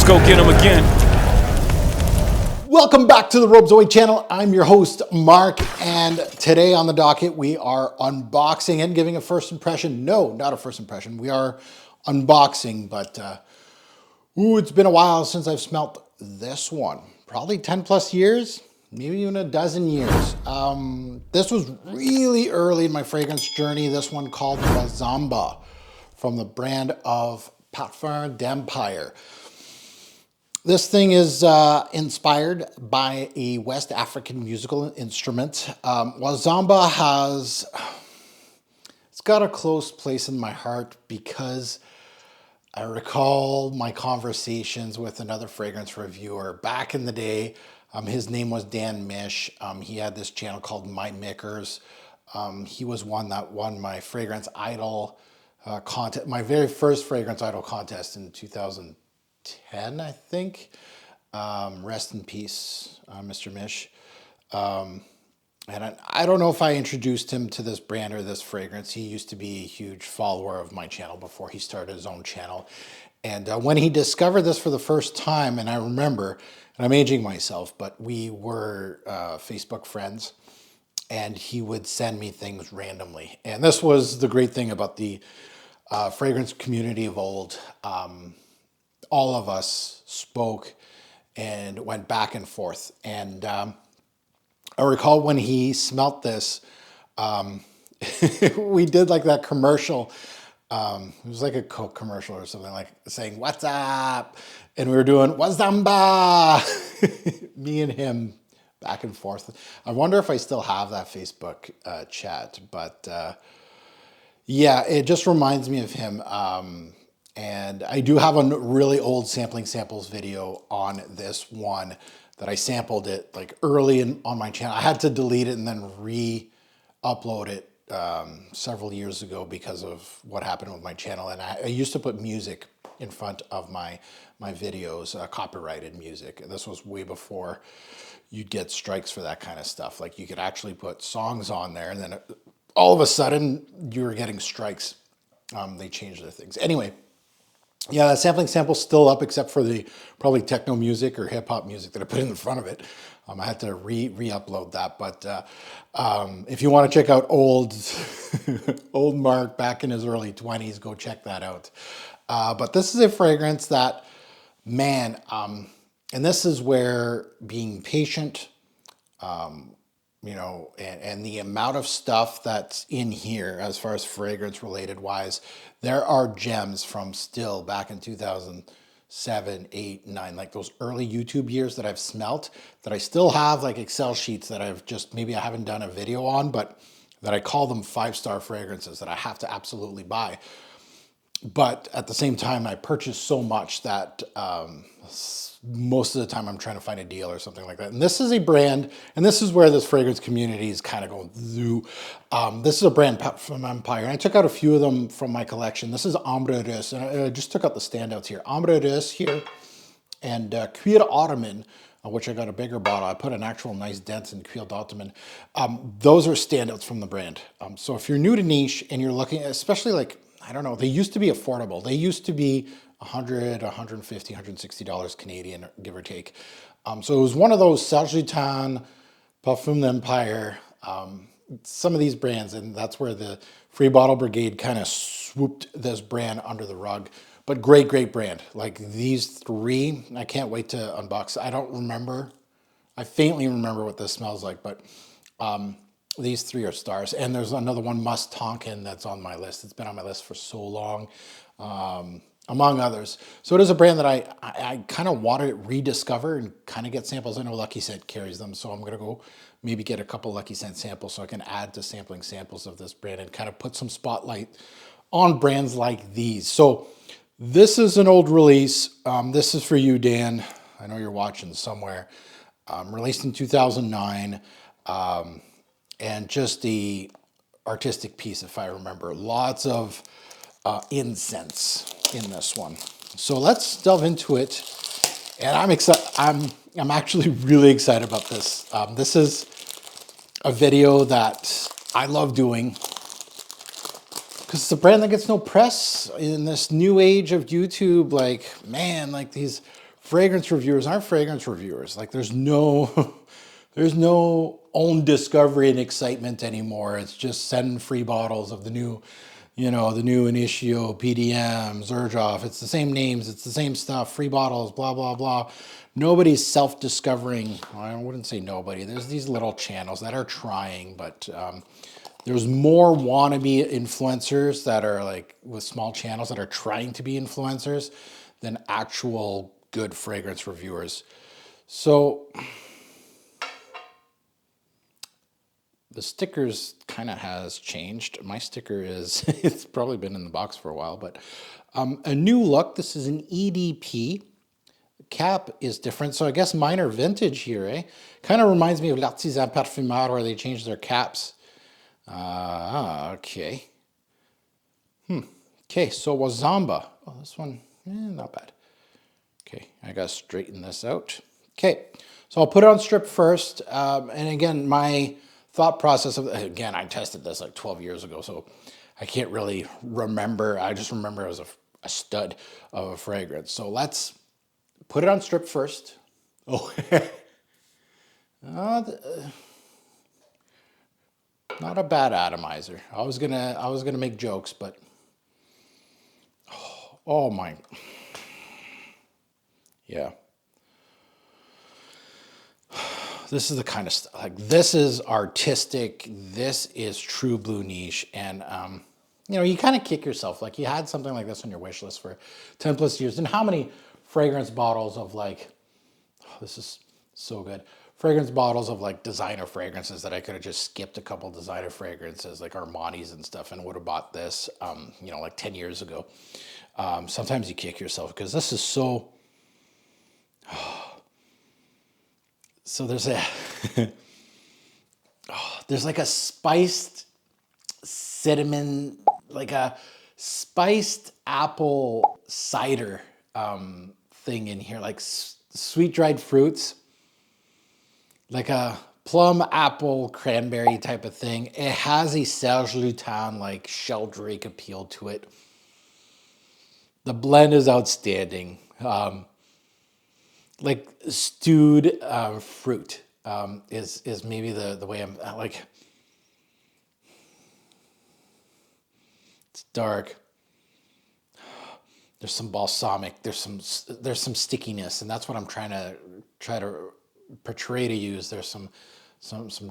go get them again. Welcome back to the Robes Away channel. I'm your host, Mark, and today on the docket, we are unboxing and giving a first impression. No, not a first impression. We are unboxing, but it's been a while since I've smelt this one. Probably 10 plus years, maybe even a dozen years. This was really early in my fragrance journey. This one called Wazamba from the brand of Parfums D'Empire. This thing is inspired by a West African musical instrument. Wazamba it's got a close place in my heart because I recall my conversations with another fragrance reviewer back in the day. His name was Dan Mish. He had this channel called My Makers. He was one that won my Fragrance Idol contest, my very first Fragrance Idol contest in 2010, I think. Rest in peace, Mr. Mish. And I don't know if I introduced him to this brand or this fragrance. He used to be a huge follower of my channel before he started his own channel. And when he discovered this for the first time, and I remember, and I'm aging myself, but we were Facebook friends, and he would send me things randomly. And this was the great thing about the fragrance community of old. All of us spoke and went back and forth. And I recall when he smelt this, we did like that commercial. It was like a Coke commercial or something, like saying, "What's up?" And we were doing Wazamba, me and him back and forth. I wonder if I still have that Facebook chat, but yeah, it just reminds me of him. And I do have a really old sampling samples video on this one that I sampled it like early on my channel. I had to delete it and then re-upload it several years ago because of what happened with my channel. And I used to put music in front of my videos, copyrighted music. This was way before you'd get strikes for that kind of stuff. Like you could actually put songs on there and then all of a sudden you were getting strikes. They changed their things. Anyway, yeah, that sampling sample's still up except for the probably techno music or hip hop music that I put in the front of it. I had to re-upload that. But if you want to check out old Mark back in his early 20s, go check that out. But this is a fragrance that, man, and this is where being patient, you know, and the amount of stuff that's in here as far as fragrance related wise, there are gems from still back in 2007, 8, 9, like those early YouTube years that I've smelt that I still have like Excel sheets that I've just, maybe I haven't done a video on, but that I call them 5-star fragrances that I have to absolutely buy. But at the same time, I purchased so much that most of the time I'm trying to find a deal or something like that. And this is a brand, and this is where this fragrance community is kind of going through. This is a brand from Empire. And I took out a few of them from my collection. This is Ambre Russe, and I just took out the standouts here. Ambre Russe here, and Cuir Ottoman, which I got a bigger bottle. I put an actual nice dent in Cuir Ottoman. Those are standouts from the brand. So if you're new to niche and you're looking, especially like, I don't know, they used to be affordable. They used to be $100, $150, $160 Canadian, give or take. So it was one of those Sergitan, Parfums D'Empire, some of these brands, and that's where the Free Bottle Brigade kind of swooped this brand under the rug. But great, great brand. Like these three, I can't wait to unbox. I don't remember, I faintly remember what this smells like, but these three are stars. And there's another one, Must Tonkin, that's on my list. It's been on my list for so long, among others. So it is a brand that I kind of want to rediscover and kind of get samples. I know Lucky Scent carries them, so I'm going to go maybe get a couple Lucky Scent samples so I can add to sampling samples of this brand and kind of put some spotlight on brands like these. So this is an old release. This is for you, Dan. I know you're watching somewhere. Released in 2009. And just the artistic piece, if I remember. Lots of incense in this one. So let's delve into it. And I'm excited. I'm actually really excited about this. This is a video that I love doing because it's a brand that gets no press in this new age of YouTube. Like, man, like these fragrance reviewers aren't fragrance reviewers. Like there's no, there's no own discovery and excitement anymore. It's just send free bottles of the new, the new Initio, PDM, Zerjoff. It's the same names. It's the same stuff. Free bottles, blah, blah, blah. Nobody's self-discovering. I wouldn't say nobody. There's these little channels that are trying, but there's more wannabe influencers that are like with small channels that are trying to be influencers than actual good fragrance reviewers. So the stickers kind of has changed. My sticker is, it's probably been in the box for a while, but a new look. This is an EDP. Cap is different. So I guess mine are vintage here, eh? Kind of reminds me of L'Artisan Parfumeur where they changed their caps. Okay. Okay, so Wazamba. Oh, this one, not bad. Okay, I gotta straighten this out. Okay, so I'll put it on strip first. And again, my thought process of, again, I tested this like 12 years ago, so I can't really remember. I just remember it was a stud of a fragrance. So let's put it on strip first. Oh, not a bad atomizer. I was gonna make jokes, but oh my, yeah. This is the kind of stuff, like this is artistic. This is true blue niche, and you kind of kick yourself. Like you had something like this on your wish list for 10 plus years, and how many fragrance bottles of like, oh, this is so good. Fragrance bottles of like designer fragrances that I could have just skipped a couple designer fragrances like Armani's and stuff and would have bought this, like 10 years ago. Sometimes you kick yourself because this is so, so there's a, there's like a spiced cinnamon, like a spiced apple cider thing in here, like sweet dried fruits, like a plum, apple, cranberry type of thing. It has a Serge Lutens like sheldrake appeal to it. The blend is outstanding. Like stewed fruit is maybe the way I'm like. It's dark. There's some balsamic. There's some stickiness, and that's what I'm trying to portray to use. There's some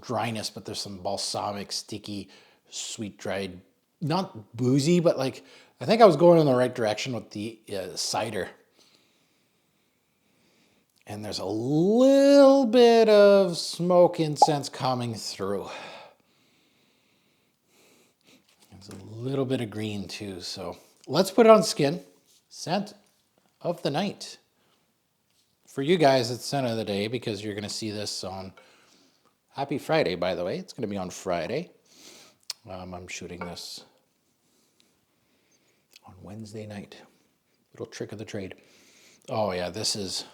dryness, but there's some balsamic, sticky, sweet dried, not boozy, but like I think I was going in the right direction with the cider. And there's a little bit of smoke incense coming through. There's a little bit of green too. So let's put it on skin. Scent of the night. For you guys, it's scent of the day because you're going to see this on Happy Friday, by the way. It's going to be on Friday. I'm shooting this on Wednesday night. Little trick of the trade. Oh yeah, this is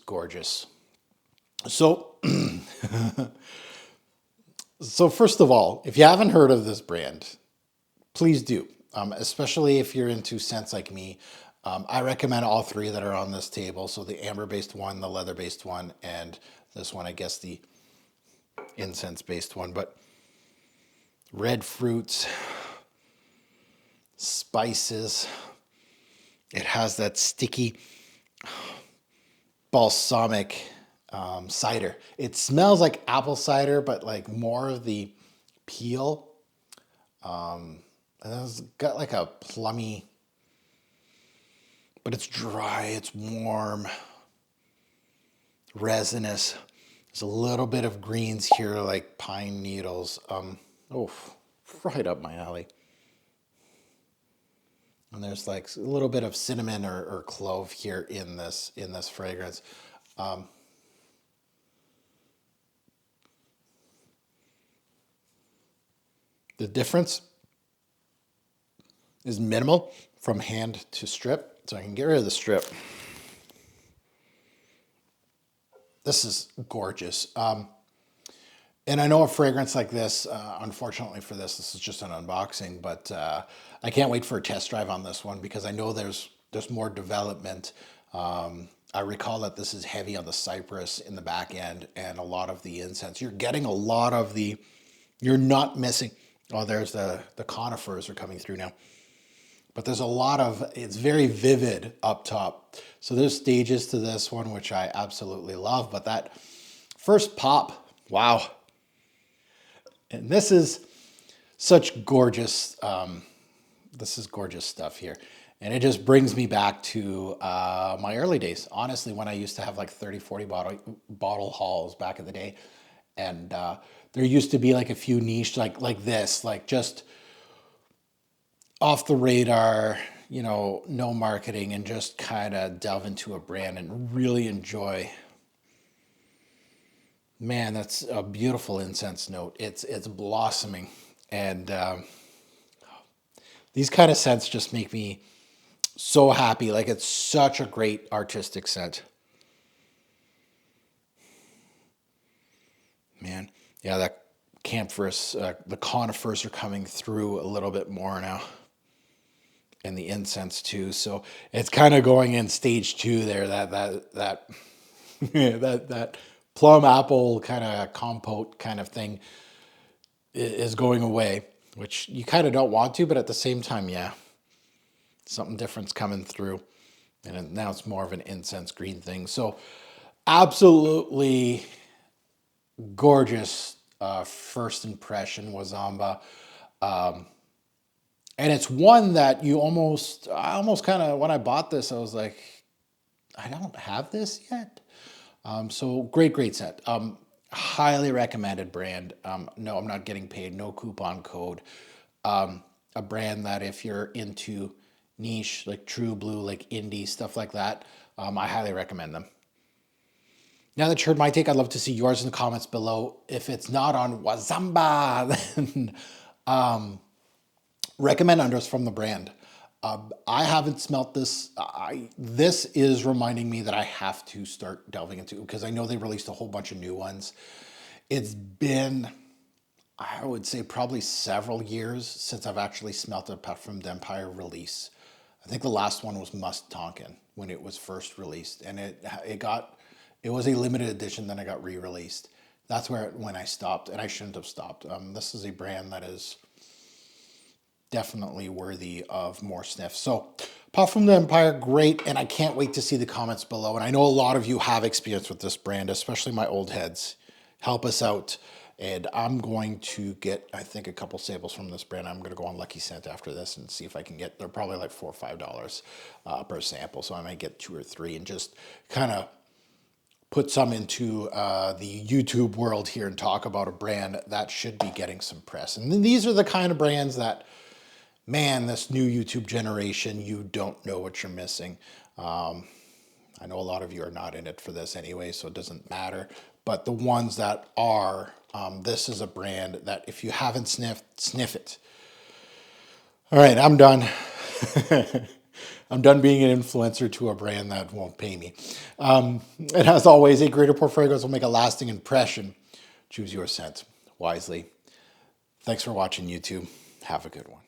gorgeous. So, so first of all, if you haven't heard of this brand, please do. Especially if you're into scents like me. I recommend all three that are on this table. So the amber-based one, the leather-based one, and this one, I guess the incense-based one. But red fruits, spices. It has that sticky balsamic cider. It smells like apple cider, but like more of the peel. And it's got like a plummy, but it's dry, it's warm, resinous. There's a little bit of greens here, like pine needles. Right up my alley. And there's like a little bit of cinnamon or clove here in this fragrance. The difference is minimal from hand to strip, so I can get rid of the strip. This is gorgeous. And I know a fragrance like this, unfortunately for this is just an unboxing, but I can't wait for a test drive on this one because I know there's there's more development. I recall that this is heavy on the cypress in the back end and a lot of the incense. You're getting a lot of the, you're not missing. Oh, there's the conifers are coming through now. But there's a lot of, it's very vivid up top. So there's stages to this one, which I absolutely love. But that first pop, wow. And this is such gorgeous, this is gorgeous stuff here. And it just brings me back to my early days. Honestly, when I used to have like 30, 40 bottle hauls back in the day. And there used to be like a few niche like this, like just off the radar, you know, no marketing, and just kind of delve into a brand and really enjoy. Man, that's a beautiful incense note. It's blossoming. And these kind of scents just make me so happy. Like, it's such a great artistic scent. Man, yeah, that camphorous, the conifers are coming through a little bit more now. And the incense too. So it's kind of going in stage 2 there, that that plum apple kind of compote kind of thing is going away, which you kind of don't want to, but at the same time, yeah, something different's coming through. And now it's more of an incense green thing. So absolutely gorgeous first impression, Wazamba. And it's one that I almost kind of, when I bought this, I was like, I don't have this yet. So great set. Highly recommended brand. No, I'm not getting paid. No coupon code. A brand that if you're into niche, like True Blue, like indie, stuff like that, I highly recommend them. Now that you heard my take, I'd love to see yours in the comments below. If it's not on Wazamba, then recommend others from the brand. I haven't smelt this. This is reminding me that I have to start delving into, because I know they released a whole bunch of new ones. It's been, I would say, probably several years since I've actually smelt a Parfums D'Empire release. I think the last one was Musk Tonkin when it was first released, and it was a limited edition. Then it got re-released. That's when I stopped, and I shouldn't have stopped. This is a brand that is definitely worthy of more sniffs. So Parfums D'Empire, great. And I can't wait to see the comments below. And I know a lot of you have experience with this brand, especially my old heads. Help us out. And I'm going to get, I think, a couple samples from this brand. I'm going to go on Lucky Scent after this and see if I can get, they're probably like $4 or $5 per sample. So I might get 2 or 3 and just kind of put some into the YouTube world here and talk about a brand that should be getting some press. And then these are the kind of brands that, man, this new YouTube generation, you don't know what you're missing. I know a lot of you are not in it for this anyway, so it doesn't matter. But the ones that are, this is a brand that if you haven't sniffed, sniff it. All right, I'm done. I'm done being an influencer to a brand that won't pay me. And as always, a greater pour fragrance will make a lasting impression. Choose your scent wisely. Thanks for watching, YouTube. Have a good one.